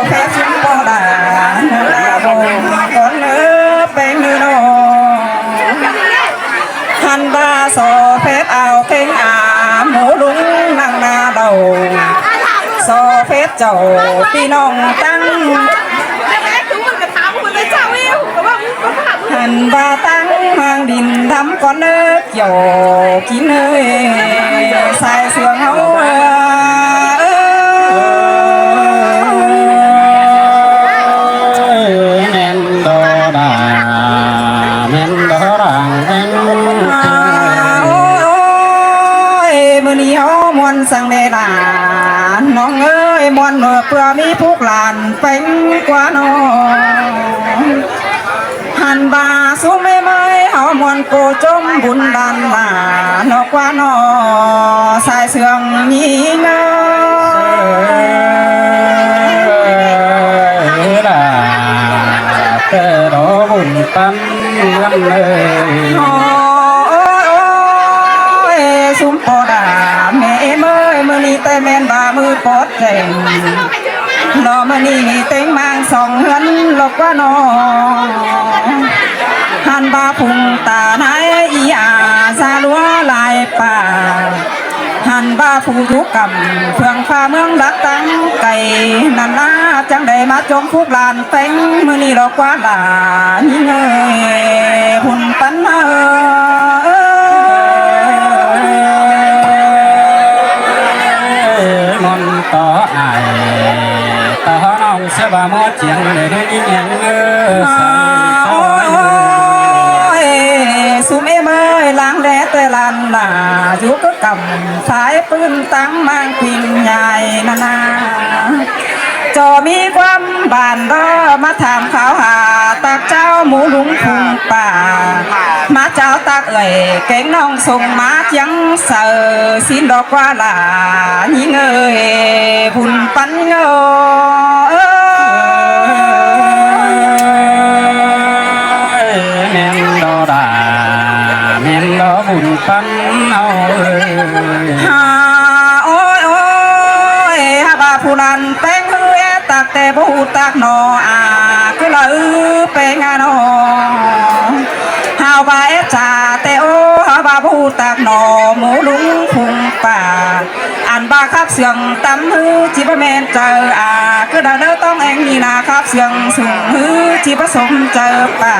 เพชรบ่ได้บ่ก่อนเนื้อเป็นเนื้อหันบาโซเพชรเอาเข่งหมูลุงนั่งนาเดาโซเพชรเจ้าพี่น้องตั้งหันบาตั้งหางดินทำก้อนเนื้อเกี่ยวกินเอ้ยใส่เสื้อเขาแม่นดอดาแม่นดอรังแม่นโอ้ยมือนี้เขามวนสั่งเดลาน้องเอ้ยมวนเพื่อมีพวกหลานเป็นกว่าน้องหันบาสุไม่ไม่เขามวนโกจมบุญดันลานอกว่าน้อสายเสื่องมีเงาเตรอบุญตันลำเลยสุมปอดาแม่เมื่อยมือนี้แต่แม่นบามือปอดแข็งนอมือนี้เต็งมางสองเฮือนหลบว่าน้อหันบาพุงตาไหนอีอาซาลัวลายป่าหันบาผู้ทุกกำเพื่องฟ้าเมืองดักตั้งไก่นันนาจังได้มาจมพวกลานเต็งมือนี้หลอกว่าหลานยิ่งเอ้ยหุ่นปันมาต่อไอต่อน้องเสบามอเจียงเลยได้ยิ่งยังสุมเอเมยล้างแดดแต่ลันหนาอยู่ก็กำสายปืนตั้งมังพิงใหญ่นานาจอมีความบานรอมาถามข่าวหาตักเจ้าหมูลุงพุงป่ามาเจ้าตักเอ่ยเก่งน้องส่งมาเจียงเสือสินดอกว่าหลายิ่งเอ่ยบุญปันเงอแม่นดอดาแม่นดอบุญปันเอาโอ้ยโอ้ยฮาบาผู้นั้นเป็นเฮือตักแต่ผู้ตักนอคือละเป็นงานนอฮาบาเอจ่าแต่โอฮาบาผู้ตักนอหมูลุงพุงป่าอันบาครับเสียงตำฮือจีบแมนเจอคือดาเนอต้องเองนี่นะครับเสียงสูงฮือจีผสมเจอป่า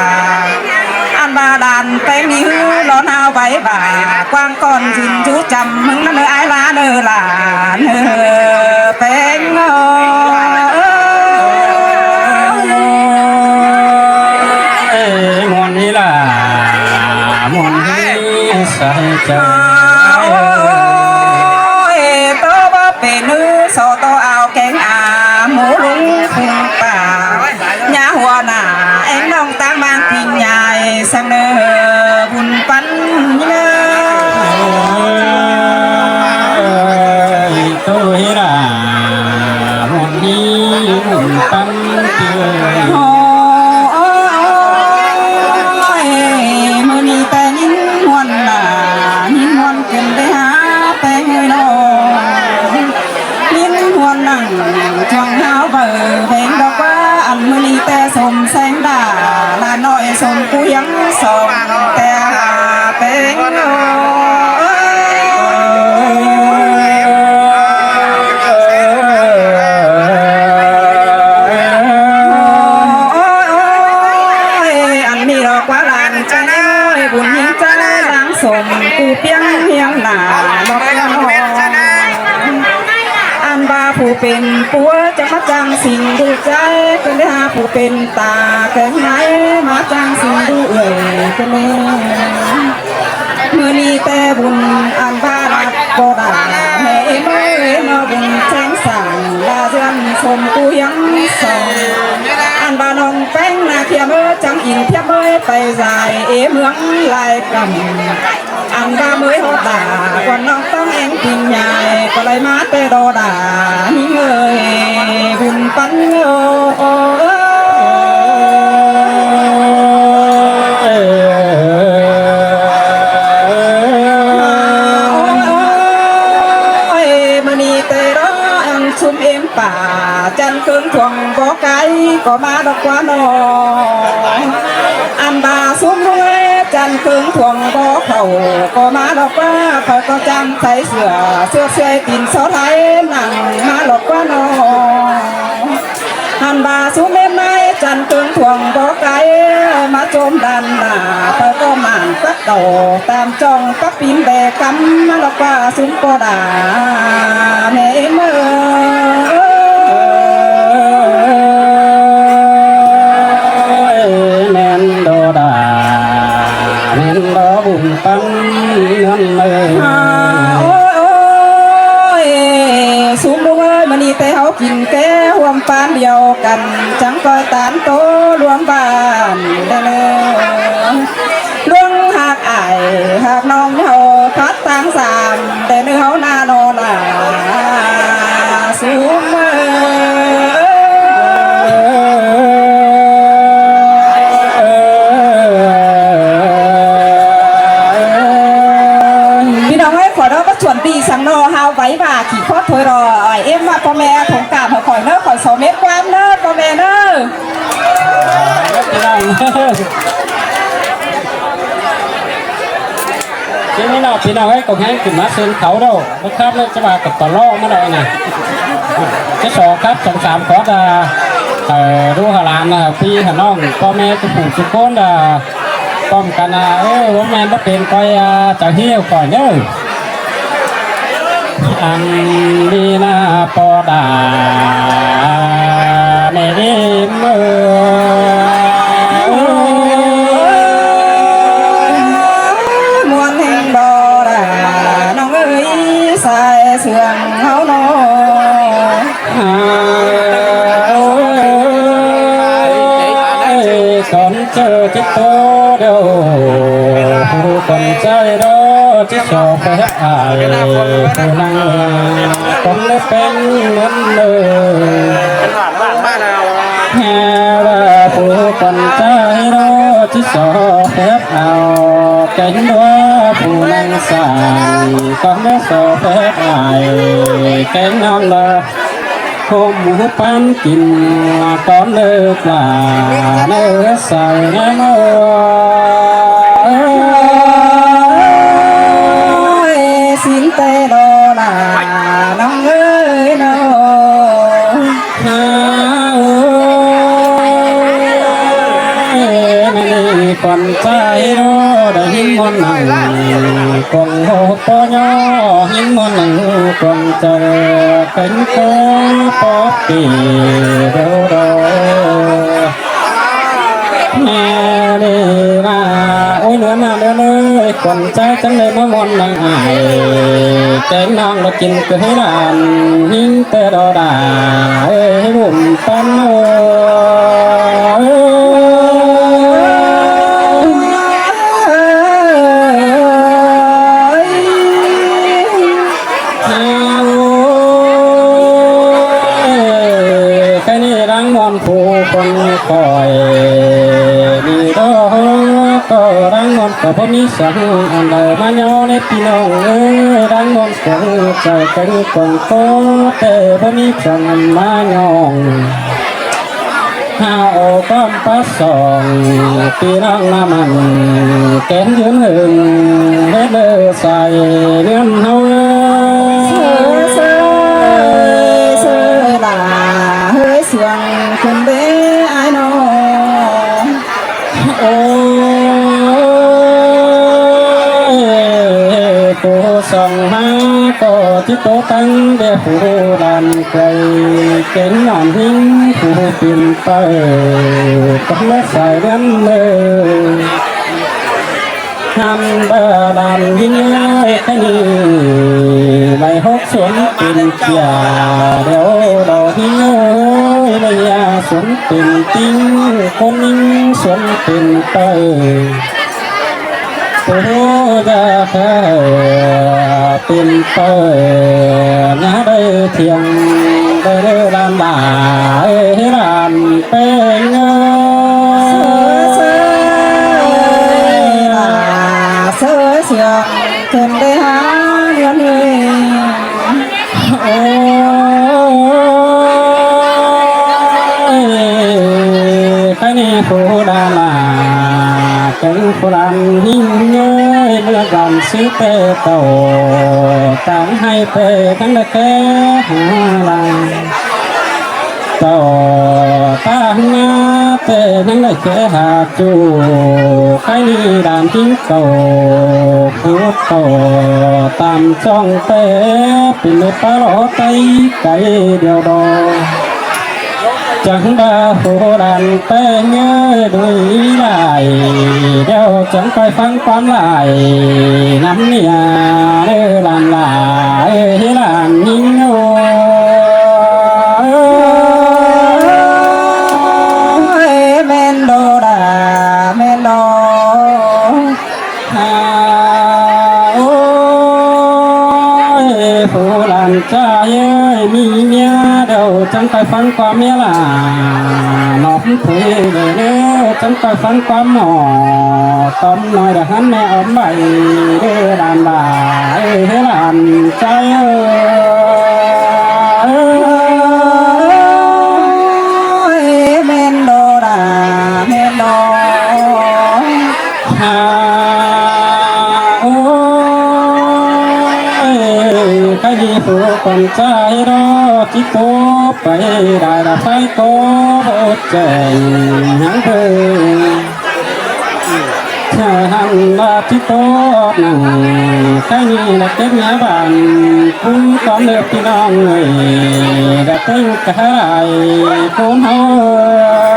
อันบาดานไปมีฮือร้อนเอาใบบ่ากว้างก่อนจินจูจำมึงนั่นเนอไอลาเนอหลานเป็นมวนนี่ล่ะมวนนี่ใส่ใจเป็นนื้อโซโตเอาแกงหมูลุงพุงป่าหญ้าหัวหน้าเอ็งน้องตั้งบางพิงใหญ่สังเนอบุญปันเนอตัวเฮราหมุนนี้หมุนปันเตือนมือนี้แต่นิ่งหวนหน้านิ่งหวนเกินได้หาแป้งเลยน้องลิ้นหัวหนังช่วงเท้าเบอเพลงดอกว่าอันมือนี้แต่สมแสงดาลาหน่อยสมกูยังส่งแต่หาเป็นอันนี้ดอกว่าลานใจบุญยิ่งใจล้างสมกูเพียงเพียงหนาดอกน้อยบาผู้เป็นปัวจะมาจังสิ่งดูใจเป็นได้หาผู้เป็นตาแก่ไหนมาจังสิ่งดูเอ่ยกันเลยเมื่อนี้แต่บุญอันบารับก็ได้ให้เมื่อมาบุญแจ้งสั่งลาเดือนสมกูยังส่งอันบานองแป้งนาเทียมจังอินเทียบไปใส่เมืองลายกำอันบาเมื่อหอดาวันน้องต้องเองกินใหญ่ก็เลยมาเตโดดานี่เงยบุญปันโอมือนีเตโดอัง ชุมเอ็มป่าจันเกิงทวงบ่ไกลก็มาดอกกว่านออันบาสุมรวยจันเกิงทวงบ่เข้าก็มาดอกว่าเขาก็จำใส่เสื้อเสื้อตินเสาไทยนั่งมาดอกกว่านออันบาสุมเอ็มนายจันเกิงทวงบ่ไกลมาโจมดันหน้าเขาก็หมั่นปักเต่าตามจ้องปักปินแบกกำมาดอกว่าสุมก็ด่าแม่เมื่อแม่นโดดาแม่นโดบุญปังนั่นเลย โอ้ยสุมรู้ว่ามันนี่แต่เขากินแก้หวมปานเดียวกันจังก็ตานโตรวมบ้านได้เลยเรื่องหากอายหากน้องเขาพัดต่างสามแต่เนื้อเขาหน้านอนสุมส่วนปีสังโนเฮาไว้บ่าขี่ข้อถอยรอเอ็มมาพ่อแม่ถงกาบข่อยเนอข่อย2 เมตรความเนอพ่อแม่เนอพี่น้องพี่น้องให้กองให้ขึ้นมาเชิญเขาเราไม่ครับเลยจะมากับต่อล่อมาหน่อยนะที่สองครับ2-3ขอจะรู้หลานนะพี่หน้องพ่อแม่ทุกผู้ทุกคนป้อมกันว่าแม่ต้องเป็นคอยจะเหี้ยวก่อนเนอะอันดีนาปอดาในดิมเมื่อมวนแห่งบ่ดาน้องเอ้ยใส่เสื่องเฮาโนก่อนเจอที่โตเดียวก่อนใจรอที่ชอบไปหายผู้นั่งคงได้เป็นเหมือนเดิมแค่ว่าผู้ก่อนใจรอที่ชอบไปเอาใจว่าผู้นั่งสายก็ไม่ชอบไปหายแกงน้องละคมหมูปันกินก่อนเลิกลาเนื้อใส่แน่นสินเตโดนาน้องเอ้ยน้องคนใจรอได้หินมันหนังกงโหปย่อหินมันหนังกงเจอเป็นโคปอปีเดียวรอแม่ดีมาโอ้ยเหลือมาเด้อเลยคนใจจังเลยมามอนนางอายแกงนางเรากินก็ให้หลานหิ้งแต่ดอดาให้บุ่มปันโอผู้คนคอยดีดอกก็รังงอนกับพ่อมีสังอันใดมาโยในพี่น้องรังงอนคงใจกันคงโตแต่พ่อมีสังมาโยงหาโอก้อมปัสสองพี่น้องน้ำมันแกนยืนหึงเฮ็ดเลยใส่เงินเฮาเสียงคนเด้ไอ้น้องโอ้ผู้ส่องหาก็ที่โตตั้งเดียผู้ดันไกลเก่งงานหิ้งผู้ปิ่นไปต้องเล็กสายเดินเลยทำบ้านยิ่งใหญ่แค่นี้ไม่หกสวนปิ่นเกี่ยเดี๋ยวดอกหิ้งไม่ยาสวนปิ่นติ้งคนนิ่งสวนปิ่นไปผู้จะแค่ปิ่นไปน่าได้เที่ยงได้ลำบากลำเป็นเงาเสียงคนได้หาเงินเลยโอ้ phụ làm hình nhơi mưa gần xứ tê tàu tảng hay tê thắng đất kế hà làng tàu ta nga tê thắng đất kế hà chu cái đi đàn tiếng cầu phút cầu tam trong tê bình nước phá lỗ tây cái điều đó chẳng đa phụ đàn tê nhớ đuổi lại đeo chẳng coi phán quán lại nắm nhà để làm lại làm nhìn nhau men đô đà men đô phụ làm trai ơi mi nhớ đâu chẳng coi phán qua mía là nó không thuê về nếu chẳng coi phán qua mỏ tóm nói được hắn mẹ ấm bậy để làm bà thế làm trai ơi men đô đà men đô cái gì phụ con trai đó chỉ có phải đại là phải có một trời hắn thương hắn là chỉ có nặng cái gì là cái nhà bạn cũng có được thì non người đã tính cả lại cũng thôi